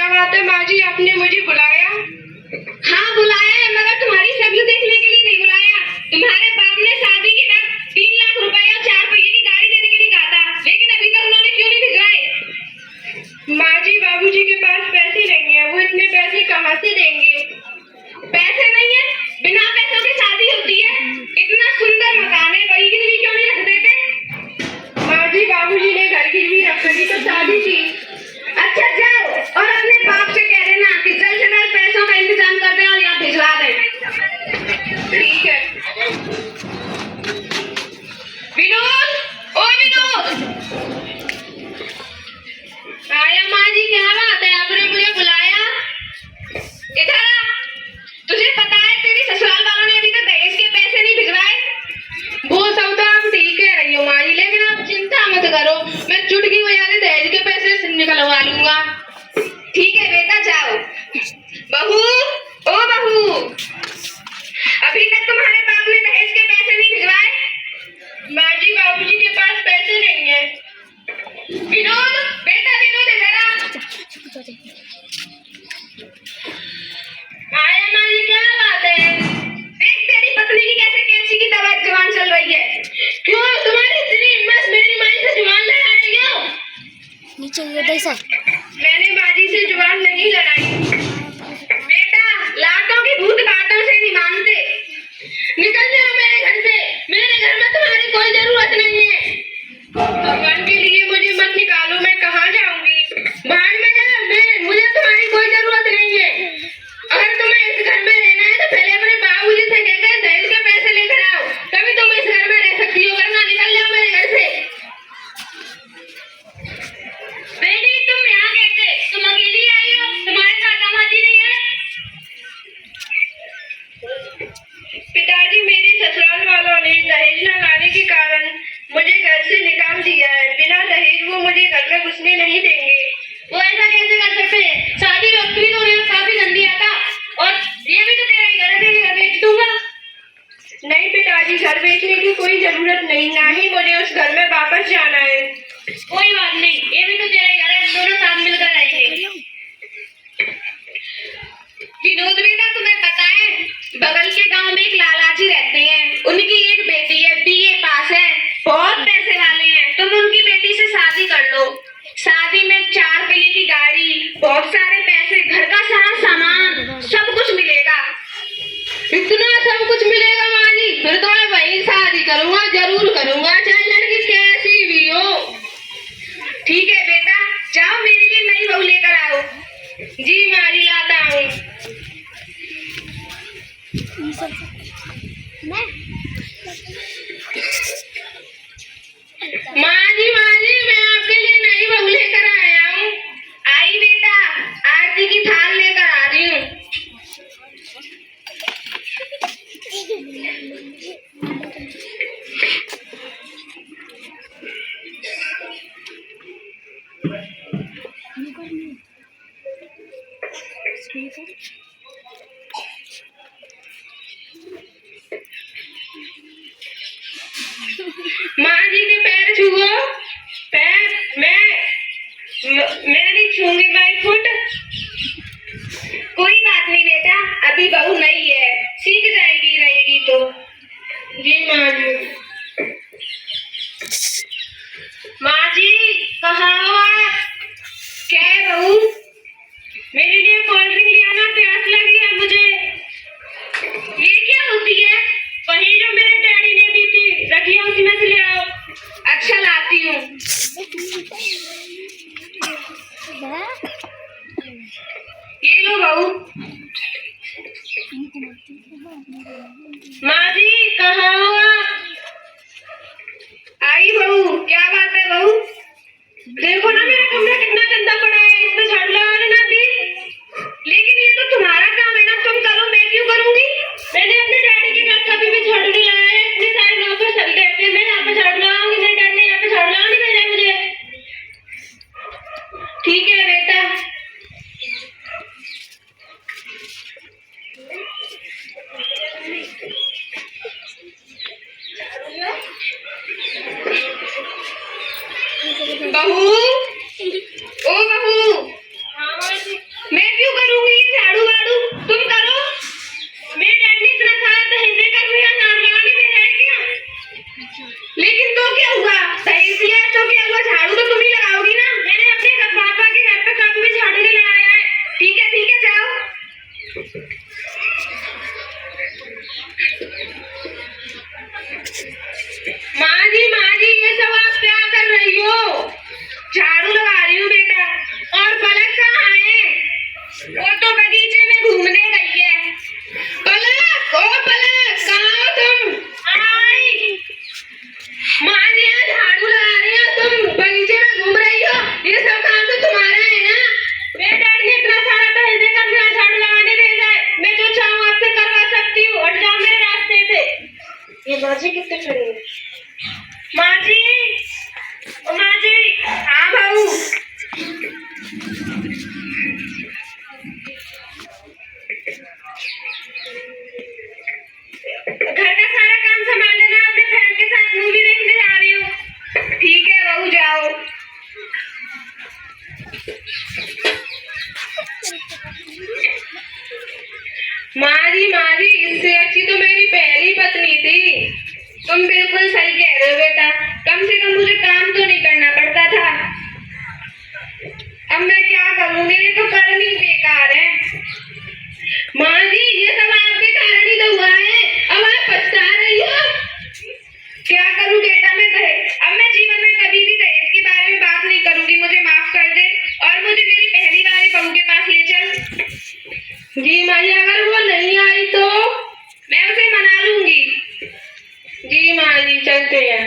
क्या बात है माँ जी, आपने मुझे बुलाया? हाँ बुलाया है, मगर तुम्हारी शक्ल देखने के लिए नहीं बुलाया। तुम्हारे बाप ने शादी के वक्त 3 लाख रुपए और 4 पहिए की गाड़ी देने के लिए कहा था, लेकिन अभी तक उन्होंने क्यों नहीं भिजवाए? माँ जी, बाबूजी के पास पैसे नहीं है, वो इतने पैसे कहाँ से देंगे? पैसे नहीं है? बिना पैसों के शादी होती है? इतना सुंदर मकान है, वही गिरवी क्यों नहीं रख देते? माँ जी, बाबूजी ने घर गिरवी रख दी तो शादी थी। अच्छा जाओ और अपने बाप से कह देना कि जल्द से जल्द पैसों का इंतजाम कर दे और यहाँ भिजवा दे। ठीक है। विनोद, ओ विनोद, आया माँ जी, क्या बात है, आपने मुझे बुलाया? इधर आ। तुझे पता है तेरी ससुराल वालों ने अभी तक दहेज के पैसे नहीं भिजवाए? वो सब तो आप ठीक कह रही हो माँ जी, लेकिन आप चिंता मत करो, मैं चुटकी बजा के दहेज के पैसे निकलवा लूंगा। ठीक है बेटा, जाओ। बहू, ओ बहू, अभी तक तुम्हारे बाप ने दहेज के पैसे नहीं भिजवाए? माँ जी, बाबूजी के पास पैसे नहीं है। विनोद, बेटा विनोद, इधर आ। आया माँ जी, क्या बात है? देख तेरी पत्नी की कैसे कैंची की तरह जुबान चल रही है। क्यों तुम्हारी इतनी हिम्मत मेरी माँ से जुबान लड़ा रही हो? नीचे गिर सा। मैंने माँ जी से जुबान नहीं लड़ाई। बेटा, लाटों के भूत बातों से नहीं मानते। निकल जाओ मेरे घर से, मेरे घर में तुम्हारी कोई जरूरत नहीं है। भगवान के लिए मुझे मत निकालो, मैं कहाँ जाऊंगी? बाहर में जा, मुझे तुम्हारी कोई जरूरत नहीं है। अगर तुम्हें इस घर में रहना है तो पहले अपने बाबूजी से कहकर दहेज के पैसे लेकर आओ, तभी तुम इस घर में रह सकती हो, वरना निकल जाओ मेरे घर से। बेटी, तुम यहाँ कैसे? तुम अकेली आई हो? तुम्हारे साथ दामाद जी नहीं है? पिताजी, मेरे ससुराल वालों ने दहेज न लाने के कारण मुझे घर से निकाल दिया है। बिना दहेज वो मुझे घर में घुसने नहीं देंगे। वो ऐसा कैसे कर सकते हैं? शादी वक्त भी तो उन्हें काफी धन दिया था, और ये भी तो तेरा ही घर है, तेरे घर बेच दूंगा। नहीं पिताजी, घर बेचने की कोई जरूरत नहीं, ना ही मुझे उस घर में वापस जाना है। कोई बात नहीं, ये भी तो तेरा ही घर है, दोनों साथ मिलकर रहेंगे। विनोद बेटा, तुम्हें पता है बगल के गांव में एक लालाजी रहते हैं, उनकी एक बेटी है, बीए पास है, बहुत पैसे वाले हैं। तुम उनकी बेटी से शादी कर लो। शादी में 4 पहिए की गाड़ी, बहुत सारे पैसे, घर का सारा सामान, सब कुछ मिलेगा। इतना सब कुछ मिलेगा माँ जी? फिर तो मैं वही शादी करूंगा, जरूर करूंगा, चाहे लड़की कैसी भी हो। ठीक है बेटा, जाओ मेरे लिए नई बहू लेकर आओ। जी माँ जी, लाता हूँ। माँ जी, मैं आपके लिए नई बहू लेकर आया हूँ। आई बेटा, आरती की थाल लेकर आ रही हूँ। माँ जी के पैर छुओ। पैर मैं नहीं छूंगी, माई फुट। कोई बात नहीं बेटा, अभी बहू नई है, सीख जाएगी, रहेगी तो। जी माँ जी। माँ जी, कहाँ हो आप? क्या है बहू? मेरे लिए कोल्ड ड्रिंक ले आना, प्यास लगी है मुझे। ये क्या होती है? वही जो मेरे डैडी ने दी थी, रखी है, उसी में से ले आओ। अच्छा, लाती हूँ। ये लो बहू। माँ जी, कहाँ हो आप? आई बहू, क्या बात है बहू? देखो ना मेरा कमरा कितना गंदा पड़ा है, इस पे झाड़ू लगाने ना प्लीज। लेकिन ये तो तुम्हारा काम है ना, तुम करो, मैं क्यों करूंगी? मैंने अपने डैडी के घर कभी भी झाड़ू नहीं लगाया है, इतने सारे लोग तो चलते रहते हैं, मैं यहाँ पे झाड़ू लगाऊंगी, मेरे डैडी ने यहाँ पे झाड़ू लगाने नहीं भेजा मुझे। ठीक है बेटा। बहू, ओ बहू, हाँ माँ जी। माँ जी इससे अच्छी तो मेरी पहली पत्नी थी। तुम बिल्कुल सही कह रहे हो बेटा, कम से कम मुझे काम तो नहीं करना पड़ता था। अब मैं क्या करूं, मेरे तो कर्म ही बेकार है। माँ जी ये सब आपके कारण ही तो हुआ है, अब आप पछता रही हो। क्या करूं बेटा मैं दहेज, अब मैं जीवन में कभी भी दहेज के बारे में बात नहीं करूंगी, मुझे माफ कर दे और मुझे मेरी पहली वाली बहू के पास ले चल। जी माँ जी, अगर वो नहीं आई तो मैं उसे मना लूंगी। जी माँ जी, चलते हैं।